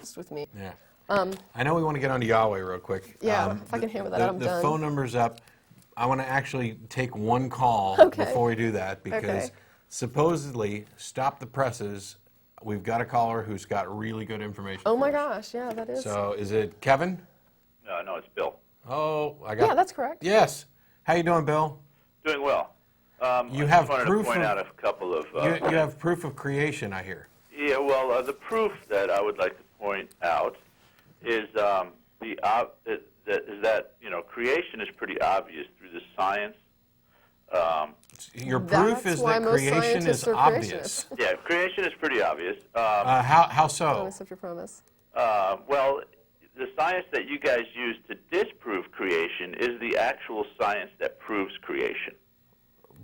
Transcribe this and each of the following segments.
honest with me. Yeah. I know we want to get on to Yahweh real quick. Yeah, if I can hammer that out, I'm the done. phone number's up. I want to actually take one call before we do that because supposedly, Stop the Presses, we've got a caller who's got really good information. Oh my us. gosh, yeah, that is. So is it Kevin? No, it's Bill. Oh, I got. Yeah, that's correct. Yes. How you doing, Bill? Doing well. You I have just wanted proof to point of, out a couple of. you have proof of creation, I hear. Yeah, well, the proof that I would like to point out is that creation is pretty obvious through the science. Your proof is that creation is obvious. Yeah, creation is pretty obvious. How so? Don't accept your promise. Well, the science that you guys use to disprove creation is the actual science that proves creation.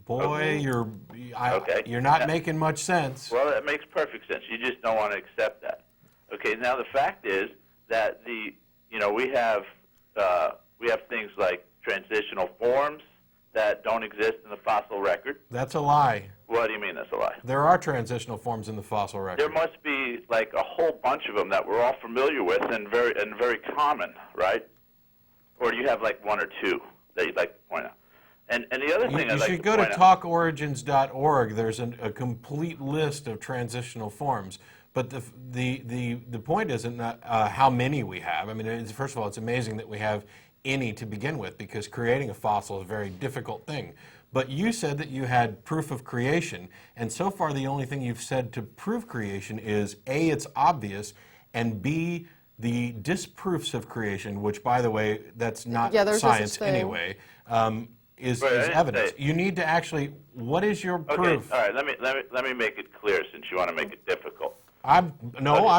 Boy, Okay. you're not making much sense. Well, that makes perfect sense. You just don't want to accept that. Okay. Now the fact is that we have things like transitional forms that don't exist in the fossil record. That's a lie. What do you mean that's a lie? There are transitional forms in the fossil record. There must be like a whole bunch of them that we're all familiar with and very common, right? Or do you have like one or two that you'd like to point out? And the other thing you should go to talkorigins.org. There's a complete list of transitional forms. But the point isn't how many we have. I mean, first of all, it's amazing that we have any to begin with because creating a fossil is a very difficult thing. But you said that you had proof of creation, and so far the only thing you've said to prove creation is A, it's obvious, and B, the disproofs of creation, which, by the way, that's not science anyway, is evidence. You need to actually, what is your proof? All right, let me make it clear since you want to make it difficult. I'm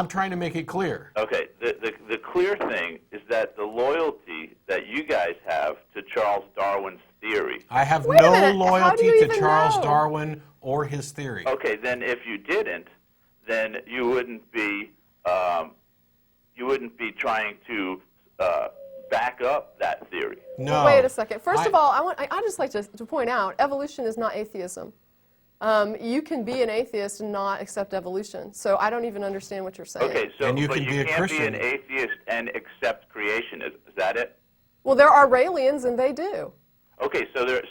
trying to make it clear. Okay, the clear thing is that the loyalty that you guys have to Charles Darwin's theory. I have no loyalty to Charles Darwin or his theory. Okay, then if you didn't, then you wouldn't be trying to back up that theory. No. Wait a second. First of all, I just like to point out, evolution is not atheism. You can be an atheist and not accept evolution. So I don't even understand what you're saying. Okay, so and you but can you be a can't Christian. be an atheist and accept creation. Is that it? Well, there are Raelians, and they do. Okay, so there's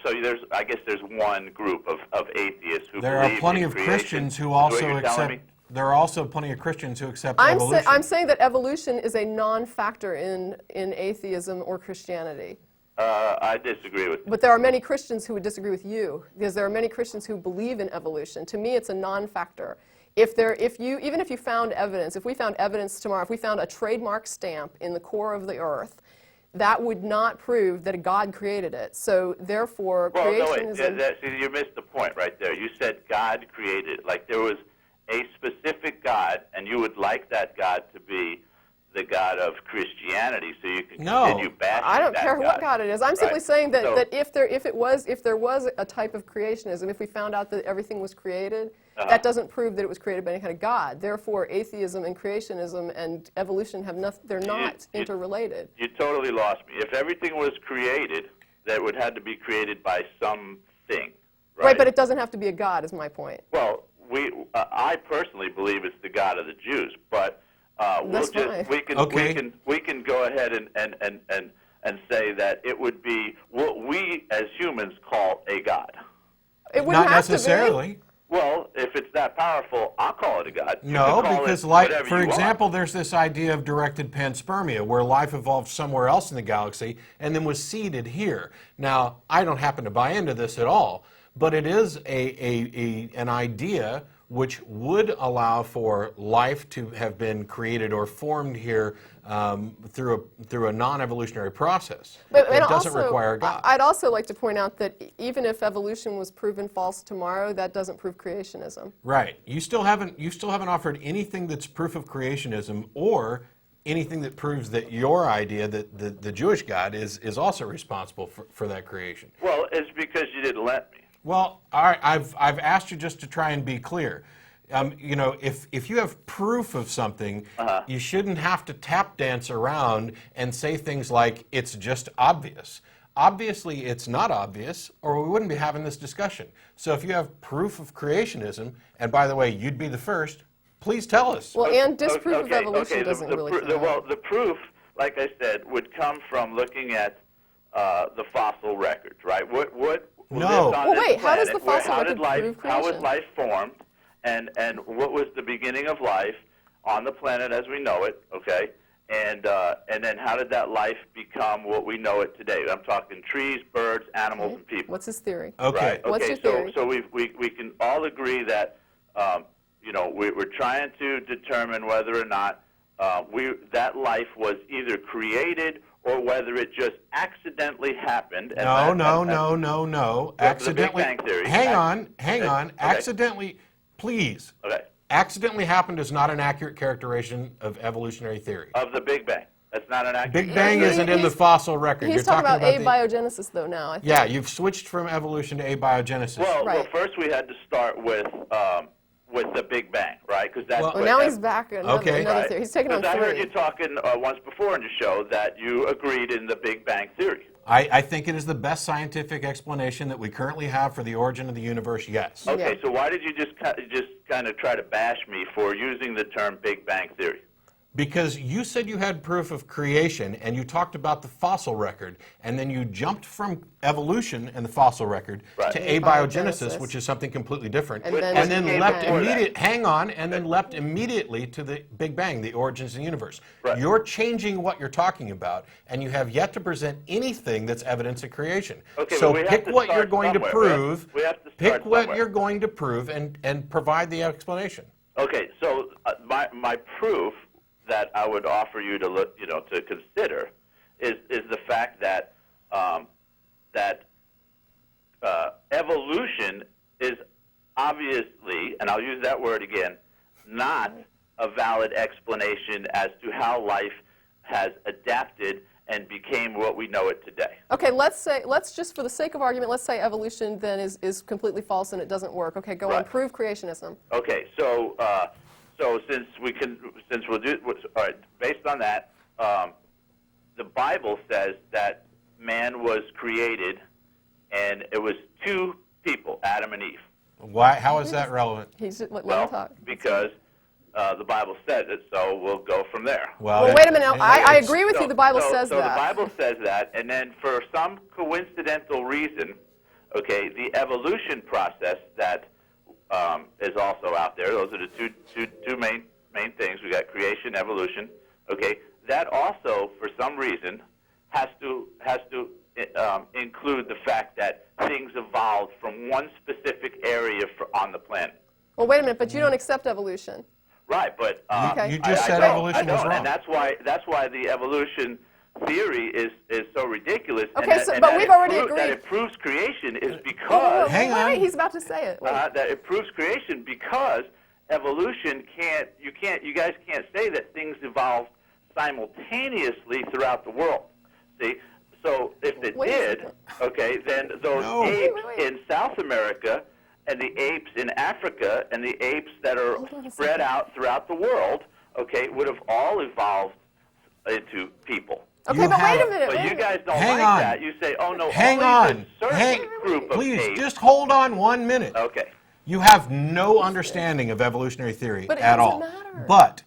I guess there's one group of atheists who There believe are plenty in of creation. Christians who Is that what also you're telling accept. me? There are also plenty of Christians who accept evolution. I'm saying that evolution is a non-factor in atheism or Christianity. I disagree with you. But there are many Christians who would disagree with you, because there are many Christians who believe in evolution. To me, it's a non-factor. Even if you found evidence, if we found evidence tomorrow, if we found a trademark stamp in the core of the earth, that would not prove that a God created it. So therefore, creationism... No, wait. See, you missed the point right there. You said God created it. Like there was a specific God, and you would like that God to be the God of Christianity, so you can continue bashing that God. I don't care what God it is. I'm simply saying that if there was a type of creationism, if we found out that everything was created, that doesn't prove that it was created by any kind of God. Therefore, atheism and creationism and evolution they're not interrelated. You totally lost me. If everything was created, that would have to be created by something, right? Right, but it doesn't have to be a God, is my point. Well, I personally believe it's the God of the Jews, but we can go ahead and say that it would be what we as humans call a God. It wouldn't Not have necessarily. To be. Well, if it's that powerful, I'll call it a God. No, because for example, there's this idea of directed panspermia, where life evolved somewhere else in the galaxy and then was seeded here. Now, I don't happen to buy into this at all, but it is an idea which would allow for life to have been created or formed here through a non-evolutionary process. But it doesn't require God. I'd also like to point out that even if evolution was proven false tomorrow, that doesn't prove creationism. Right. You still haven't offered anything that's proof of creationism or anything that proves that your idea that the Jewish God is also responsible for that creation. Well, it's because you didn't let me. Well, all right, I've asked you just to try and be clear. If you have proof of something, you shouldn't have to tap dance around and say things like, it's just obvious. Obviously, it's not obvious, or we wouldn't be having this discussion. So if you have proof of creationism, and by the way, you'd be the first, Please tell us. Well, and disproof of evolution doesn't really count. Well, the proof, like I said, would come from looking at the fossil records, right? What no. Well, wait, how does the fossil record prove creation? How was life formed, and what was the beginning of life on the planet as we know it, okay? And then how did that life become what we know it today? I'm talking trees, birds, animals, and people. What's his theory? Okay. Right? What's your theory? So we can all agree that we're trying to determine whether or not that life was either created or whether it just accidentally happened. No. Accidentally. The Big Bang Theory. Hang on. Okay. Accidentally, please. Okay. Accidentally happened is not an accurate characterization of evolutionary theory. Of the Big Bang. That's not an accurate. Big Bang isn't in the fossil record. He's You're talking about the abiogenesis, though, now. I think. Yeah, you've switched from evolution to abiogenesis. Well, first we had to start with the Big Bang, right? Because that's. Well, now he's back. Another theory. He's taking on three. I heard you talking once before in the show that you agreed in the Big Bang theory. I think it is the best scientific explanation that we currently have for the origin of the universe, yes. Okay, Yeah. so why did you just kind of try to bash me for using the term Big Bang theory? Because you said you had proof of creation, and you talked about the fossil record, and then you jumped from evolution and the fossil record to abiogenesis, which is something completely different, and then leapt immediately to the Big Bang, the origins of the universe. Right. You're changing what you're talking about, and you have yet to present anything that's evidence of creation. Okay, so well, pick what you're going to prove. We have to pick what somewhere. you're going to prove, and provide the explanation. Okay, so my proof that I would offer you to look, to consider, is the fact that evolution is obviously, and I'll use that word again, not a valid explanation as to how life has adapted and became what we know it today. Okay, let's just for the sake of argument, let's say evolution then is completely false and it doesn't work. Okay, go on, prove creationism. Okay, so since we'll do, all right, based on that, the Bible says that man was created, and it was two people, Adam and Eve. Why? How is that relevant? Let him talk. Because the Bible says it, so we'll go from there. Well, wait a minute. I agree with you. The Bible says that. So the Bible says that, and then for some coincidental reason, okay, the evolution process that is also out there. Those are the two main things. We got creation, evolution. Okay, that also, for some reason, has to include the fact that things evolved from one specific area on the planet. Well, wait a minute, but you don't accept evolution. Right, but you just said evolution was wrong, and that's why the evolution theory is so ridiculous. Okay, but we've already agreed that it proves creation is because. Hang on. He's about to say it. That it proves creation because evolution can't. You guys can't say that things evolved simultaneously throughout the world. See, so if it did, okay, then those apes in South America and the apes in Africa and the apes that are spread out throughout the world, okay, would have all evolved into people. Okay, but wait a minute. But you guys don't like that. You say, oh, no, only a certain group of please, apes. just hold on 1 minute. Okay. You have no understanding of evolutionary theory at all. Matter. But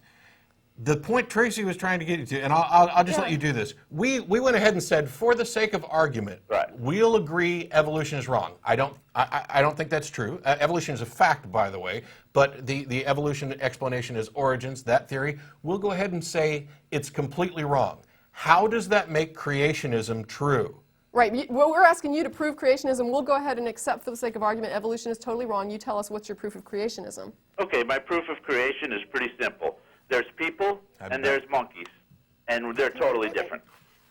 the point Tracy was trying to get you to, and I'll just let you do this. We went ahead and said, for the sake of argument, we'll agree evolution is wrong. I don't think that's true. Evolution is a fact, by the way, but the evolution explanation is origins, that theory. We'll go ahead and say it's completely wrong. How does that make creationism true? Right. Well, we're asking you to prove creationism. We'll go ahead and accept, for the sake of argument, evolution is totally wrong. You tell us what's your proof of creationism. Okay, my proof of creation is pretty simple. There's people and there's monkeys, and they're totally different.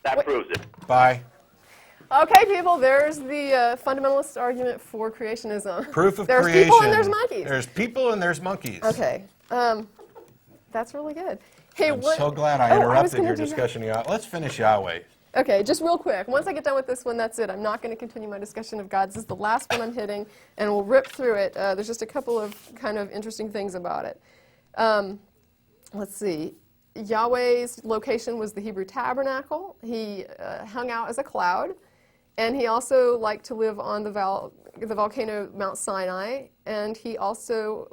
That proves it. Bye. Okay, people, there's the fundamentalist argument for creationism. Proof of there's creation. There's people and there's monkeys. There's people and there's monkeys. Okay. That's really good. Hey, I'm so glad I interrupted your discussion. Let's finish Yahweh. Okay, just real quick. Once I get done with this one, that's it. I'm not going to continue my discussion of God. This is the last one I'm hitting, and we'll rip through it. There's just a couple of kind of interesting things about it. Let's see. Yahweh's location was the Hebrew tabernacle. He hung out as a cloud, and he also liked to live on the volcano Mount Sinai, and he also